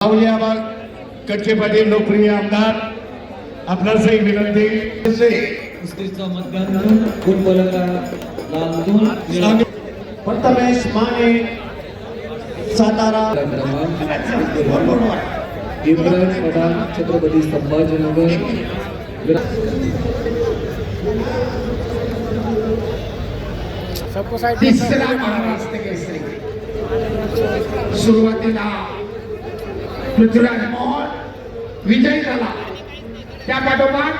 आबाद कच्चे पाटील लोकप्रिय आमदार आपणासही विनंती कुस्तीचं मतदान गुण बोलका लाल प्रथमेश माने सातारा इब्राहिम पठाण छत्रपती संभाजीनगर तिसरा महाराष्ट्र केसरी सुरुवातीला पृथ्वीराज मोहन विजय झाला, त्या पाठोपाठ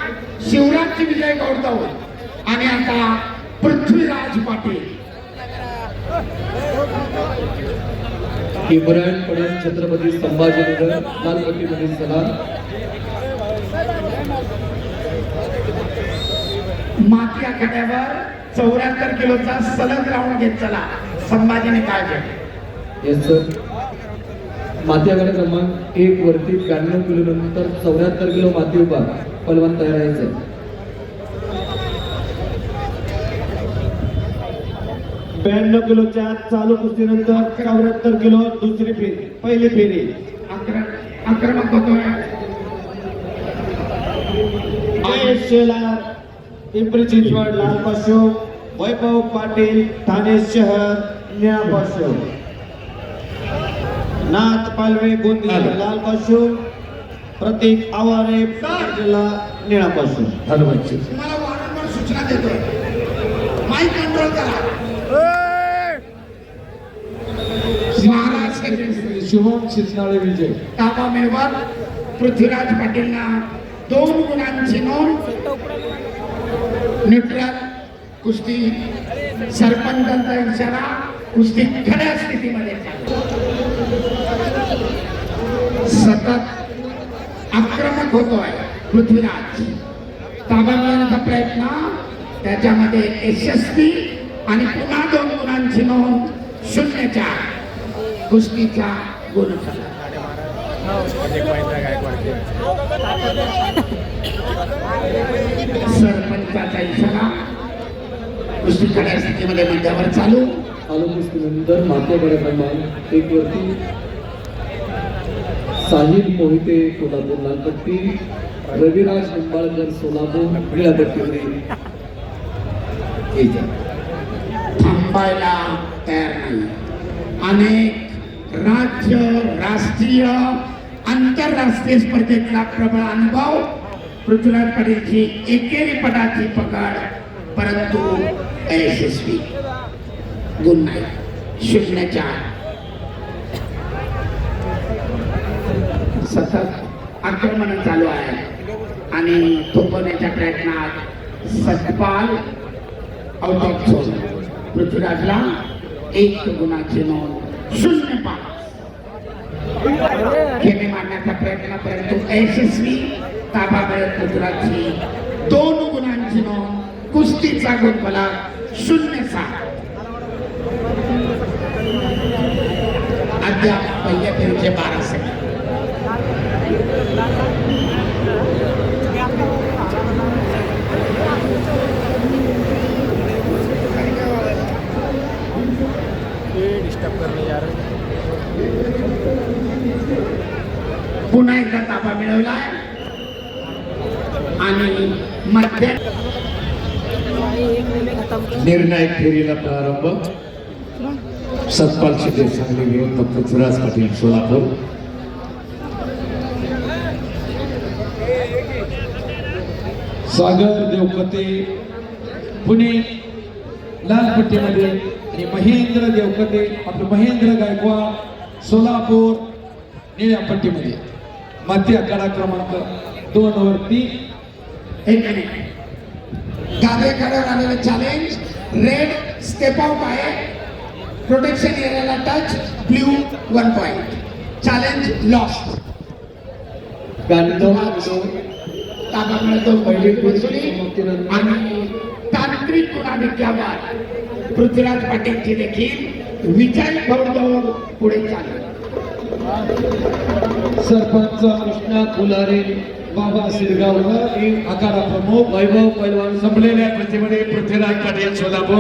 शिवराजची विजय गौरव आणि आता पृथ्वीराज पाटील. इब्राहिम पठाण छत्रपती संभाजीनगर लाल पट्टीमधील चला. माती आखाड्यावर 74 किलोचा सलग राऊंड घेत चला संभाजीने काय केले. Yes sir. माती आखाडा क्रमांक 1 वरती 92 किलो नंतर 74 किलो माती उभा पलवान तयार आहे. 92 किलोच्या चालू कुस्तीनंतर 74 किलो दुसरी फेरी पहिली फेरी आक्रमक होतोय शेला पिंपरी चिंचवड लाल पशु वैभव पाटील ठाणे शहर निळा पशु नाथ पालवे गोंदिया लाल पशु प्रतीक आवारे जिल्हा निळा पशु. तुम्हाला वारंवार सूचना देतोय, माईक कंट्रोल करा. महाराज शुभम शिरसाळे विजय. ताबा मिळवत पृथ्वीराज पाटीलना 2 गुणांची नोंद. न्यूट्रल कुस्ती सरपंचांचा इशारा, कुस्ती खड्या स्थितीमध्ये सतत आक्रमक होतोय पृथ्वीराज. ताबा मिळवण्याचा प्रयत्न त्याच्यामध्ये यशस्वी आणि पुन्हा 2 गुणांची नोंद. 0-4 कुस्तीचा गुण. सरपंचाचा इशारा, कुस्ती खड्या स्थितीमध्ये मध्यावर चालू. चालू कुस्तीनंतर माती आखाडा क्रमांक 1 वरती साहिल मोहिते कोल्हापूर लाल पट्टी, रविराज निंबाळकर सोलापूर निळ्या पट्टीमध्ये. थांबायला तयार नाही. अनेक राज्य राष्ट्रीय आंतरराष्ट्रीय स्पर्धेतला प्रबळ अनुभव, पृथ्वीराज पाटीलची एकेरी पदाची पकड, परंतु अयशस्वी. गुण नाही. 0-4 सतत आक्रमण चालू आहे आणि थोपवण्याच्या प्रयत्नात सतपाल आउट ऑफ झोन. पृथ्वीराजला 1 गुणाची नोंद. 0-5 खेळी मारण्याचा प्रयत्न, परंतु अयशस्वी. ताबा मिळत पृथ्वीराजची 2 गुणांची नोंद. कुस्तीचा गुणफलक 0-7. अद्याप पहिल्या फेरीचे 12 सेकंद. पुन्हा एकदा ताबा मिळवला आणि मध्य निर्णायक फेरीला प्रारंभ. सतपाल शिंदे सांगली विरुद्ध पृथ्वीराज पाटील सोलापूर. सागर देवकते पुणे लाल पट्टीमध्ये आणि महेंद्र देवकते आपलं महेंद्र गायकवाड सोलापूर निळ्या पट्टीमध्ये. माती आखाडा क्रमांक 2 वरती गाभेखाड्यावर आलेलं चॅलेंज. रेड स्टेप आउट आहे. प्रोटेक्शन एरियाला touch. Blue 1 point. Challenge lost. ताबा मिळतो पहिली कुस्ती आणि तांत्रिक गुणाधिक्यावर पृथ्वीराज पाटीलची देखील विजय गौरव पुढे चालू. सरपंच कृष्णा फुलारे बाबा शिरगावकर आखाडा प्रमुख वैभव पैलवान. संपलेल्या कुस्तीमध्ये पृथ्वीराज पाटील सोलापूर